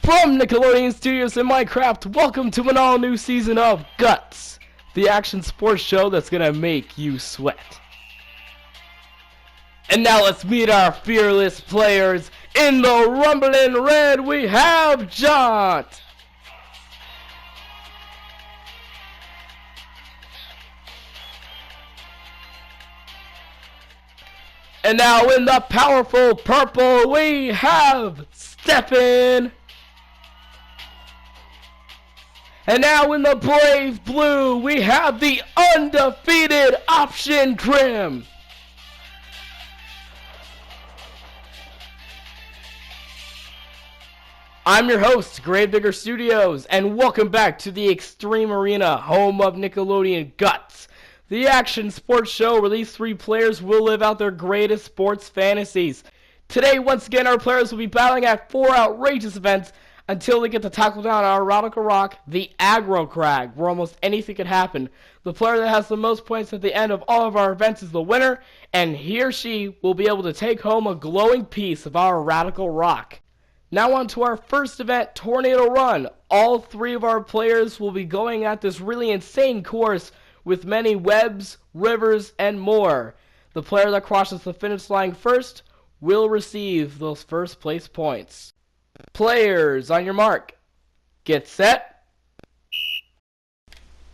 From Nickelodeon Studios in Minecraft, welcome to an all-new season of GUTS, the action sports show that's gonna make you sweat. And now let's meet our fearless players. In the rumbling red, we have Jontte. And now in the powerful purple, we have Stefan. And now in the brave blue, we have the undefeated Option Crim. I'm your host, Gravedigger Studios, and welcome back to the Extreme Arena, home of Nickelodeon GUTS, the action sports show where these three players will live out their greatest sports fantasies. Today, once again, our players will be battling at 4 outrageous events until they get to tackle down our radical rock, the aggro crag, where almost anything can happen. The player that has the most points at the end of all of our events is the winner, and he or she will be able to take home a glowing piece of our radical rock. Now on to our first event, Tornado Run. All 3 of our players will be going at this really insane course with many webs, rivers, and more. The player that crosses the finish line first will receive those first place points. Players, on your mark, get set.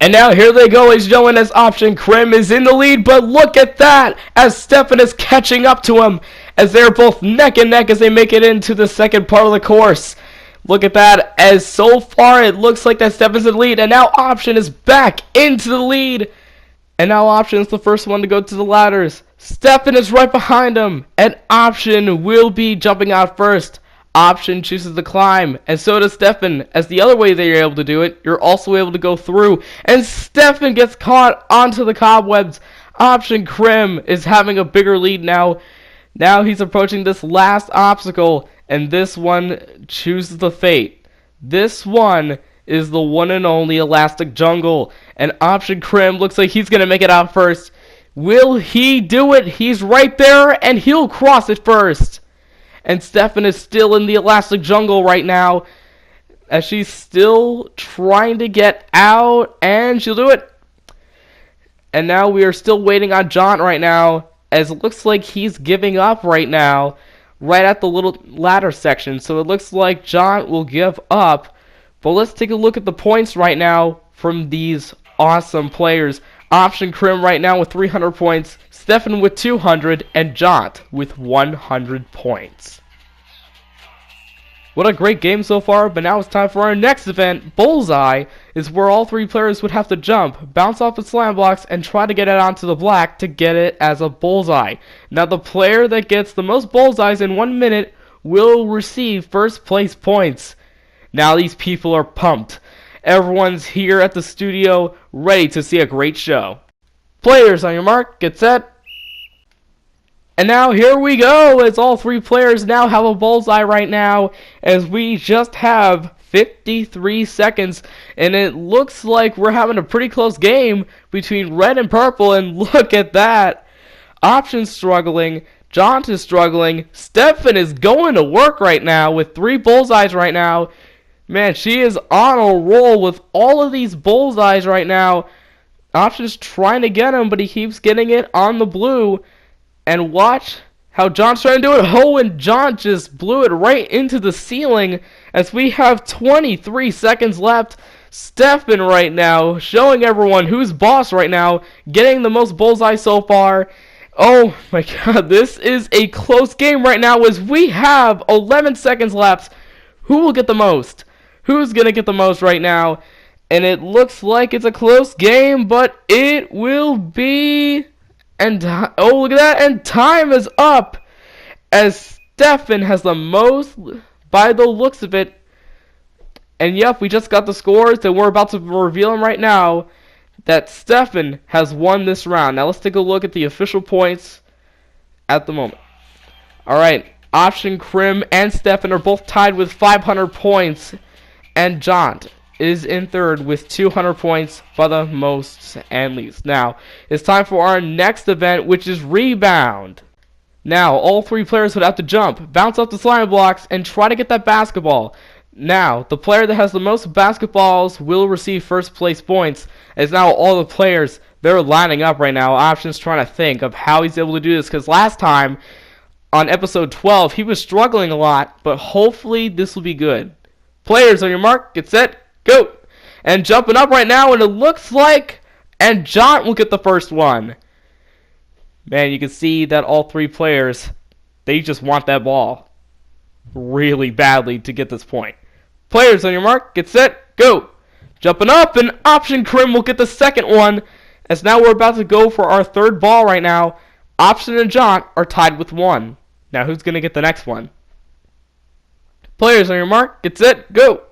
And now here they go, ladies and gentlemen, as Option Crim is in the lead, but look at that, as Stefan is catching up to him, as they're both neck and neck as they make it into the second part of the course. Look at that, as so far it looks like that Stefan's in the lead, and now Option is back into the lead. And now Option is the first one to go to the ladders. Stefan is right behind him, and Option will be jumping out first. Option chooses to climb, and so does Stefan. As the other way that you're able to do it, you're also able to go through, and Stefan gets caught onto the cobwebs. Option Crim is having a bigger lead now. Now he's approaching this last obstacle, and this one chooses the fate. This one is the one and only Elastic Jungle, and Option Crim looks like he's gonna make it out first. Will he do it? He's right there, and he'll cross it first. And Stefan is still in the Elastic Jungle right now, as she's still trying to get out, and she'll do it. And now we are still waiting on Jontte right now, as it looks like he's giving up right now, right at the little ladder section. So it looks like Jontte will give up. But let's take a look at the points right now from these awesome players. Option Crim right now with 300 points, Stefan with 200, and Jontte with 100 points. What a great game so far, but now it's time for our next event. Bullseye is where all 3 players would have to jump, bounce off the slime blocks, and try to get it onto the black to get it as a bullseye. Now the player that gets the most bullseyes in 1 minute will receive first place points. Now these people are pumped. Everyone's here at the studio ready to see a great show. Players, on your mark, get set. And now here we go, as all 3 players now have a bullseye right now, as we just have 53 seconds, and it looks like we're having a pretty close game between red and purple, and look at that. Option's struggling, Jontte is struggling, Stefan is going to work right now with 3 bullseyes right now. Man, she is on a roll with all of these bullseyes right now. Option's trying to get him, but he keeps getting it on the blue. And watch how Johnte's trying to do it. Oh, and Jontte just blew it right into the ceiling as we have 23 seconds left. Stefan right now showing everyone who's boss right now, getting the most bullseye so far. Oh my god, this is a close game right now as we have 11 seconds left. Who will get the most? Who's going to get the most right now? And it looks like it's a close game, but it will be... And oh, look at that, and time is up, as Stefan has the most by the looks of it. And yep, we just got the scores, and we're about to reveal them right now, that Stefan has won this round. Now let's take a look at the official points at the moment. Alright, Option Crim and Stefan are both tied with 500 points, and Jontte is in third with 200 points by the most and least. Now, it's time for our next event, which is Rebound. Now, all 3 players would have to jump, bounce off the slime blocks, and try to get that basketball. Now, the player that has the most basketballs will receive first place points, as now all the players, they're lining up right now. Option's trying to think of how he's able to do this, because last time, on episode 12, he was struggling a lot, but hopefully this will be good. Players, on your mark, get set, go! And jumping up right now, and it looks like, and Jontte will get the first one. Man, you can see that all three players, they just want that ball really badly to get this point. Players, on your mark, get set, go! Jumping up, and Option Crim will get the second one, as now we're about to go for our third ball right now. Option and Jontte are tied with 1. Now who's going to get the next one? Players, on your mark, get set, go!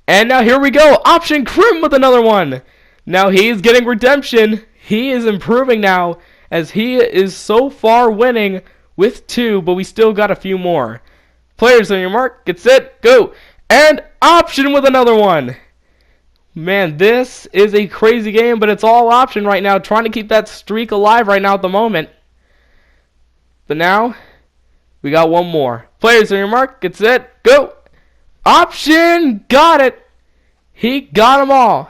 And now here we go, Option Crim with another one! Now he's getting redemption. He is improving now, as he is so far winning with 2, but we still got a few more. Players, on your mark, get set, go! And Option with another one! Man, this is a crazy game, but it's all Option right now, trying to keep that streak alive right now at the moment. But now, we got one more. Players, on your mark, get set, go! Option got it! He got them all.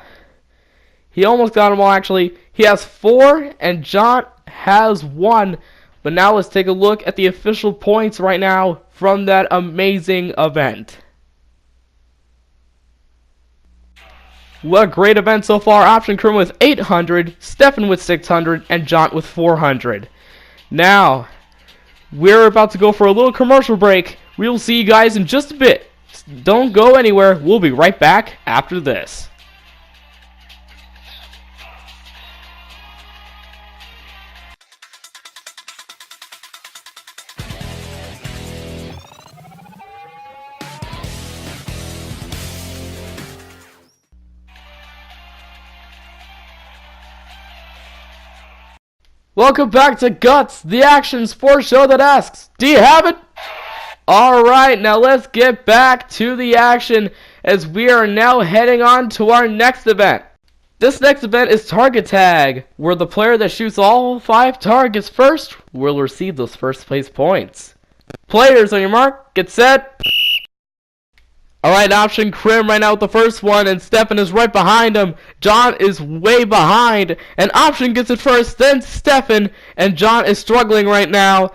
He almost got them all, actually. He has 4, and Jontte has 1. But now let's take a look at the official points right now from that amazing event. What a great event so far. Option Crim with 800, Stefan with 600, and Jontte with 400. Now, we're about to go for a little commercial break. We will see you guys in just a bit. Don't go anywhere. We'll be right back after this. Welcome back to Guts, the action sports show that asks, do you have it? Alright, now let's get back to the action, as we are now heading on to our next event. This next event is Target Tag, where the player that shoots all 5 targets first will receive those first place points. Players, on your mark, get set. Alright, Option Crim right now with the first one, and Stefan is right behind him. Jontte is way behind, and Option gets it first, then Stefan, and Jontte is struggling right now.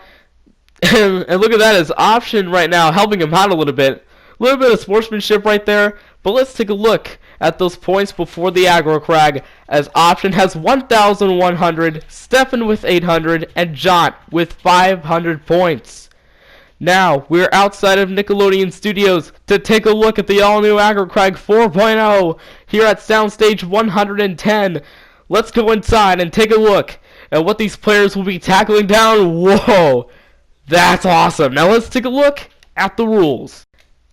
And look at that, as Option right now helping him out a little bit. A little bit of sportsmanship right there, but let's take a look at those points before the aggro crag, as Option has 1,100, Stefan with 800, and Jontte with 500 points. Now, we're outside of Nickelodeon Studios to take a look at the all-new Aggro Crag 4.0 here at Soundstage 110. Let's go inside and take a look at what these players will be tackling down. Whoa, that's awesome. Now let's take a look at the rules.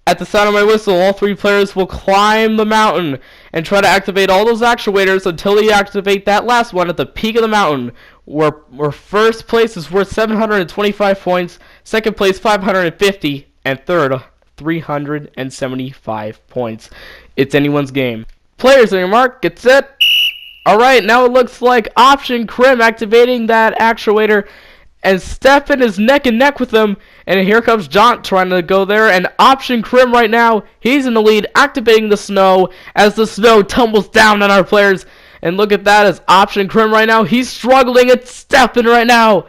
At the sound of my whistle, all 3 players will climb the mountain and try to activate all those actuators until they activate that last one at the peak of the mountain, where first place is worth 725 points, second place 550, and third 375 points. It's anyone's game. Players, on your mark, get set. Alright, now it looks like Option Crim activating that actuator, and Stefan is neck and neck with him, and here comes Jontte trying to go there, and Option Crim right now, he's in the lead, activating the snow, as the snow tumbles down on our players, and look at that, as Option Crim right now, he's struggling, it's Stefan right now,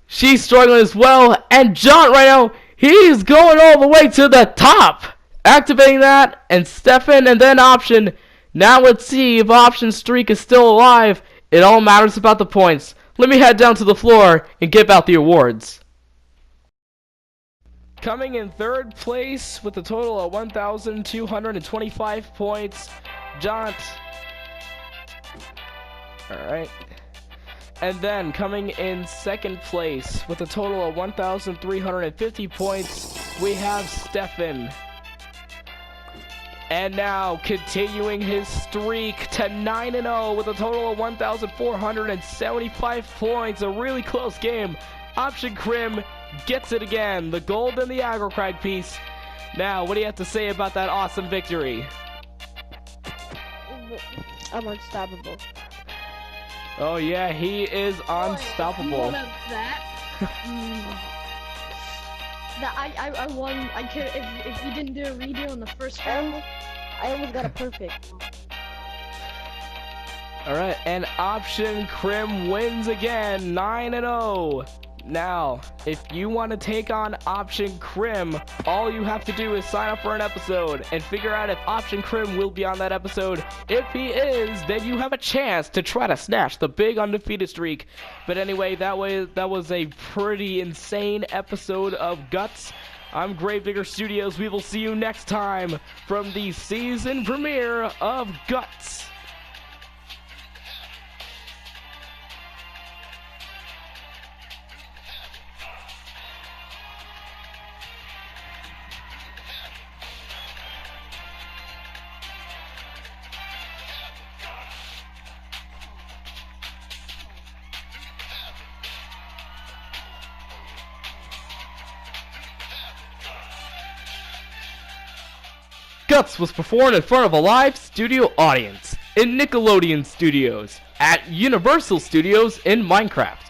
she's struggling as well, and Jontte right now, he's going all the way to the top, activating that, and Stefan, and then Option. Now let's see if Option's streak is still alive. It all matters about the points. Let me head down to the floor and give out the awards. Coming in third place with a total of 1,225 points, Jontte. Alright. And then coming in second place with a total of 1,350 points, we have Stefan. And now, continuing his streak to 9-0 with a total of 1,475 points. A really close game. Option Crim gets it again. The gold and the aggro crag piece. Now, what do you have to say about that awesome victory? I'm unstoppable. Oh yeah, he is unstoppable. That I won. I could if you didn't do a redo on the first round. I almost got a perfect. Alright, and Option Crim wins again, 9-0. Now, if you want to take on Option Crim, all you have to do is sign up for an episode and figure out if Option Crim will be on that episode. If he is, then you have a chance to try to snatch the big undefeated streak. But anyway, that was a pretty insane episode of Guts. I'm Gravedigger Studios. We will see you next time from the season premiere of Guts. Guts was performed in front of a live studio audience in Nickelodeon Studios at Universal Studios in Minecraft.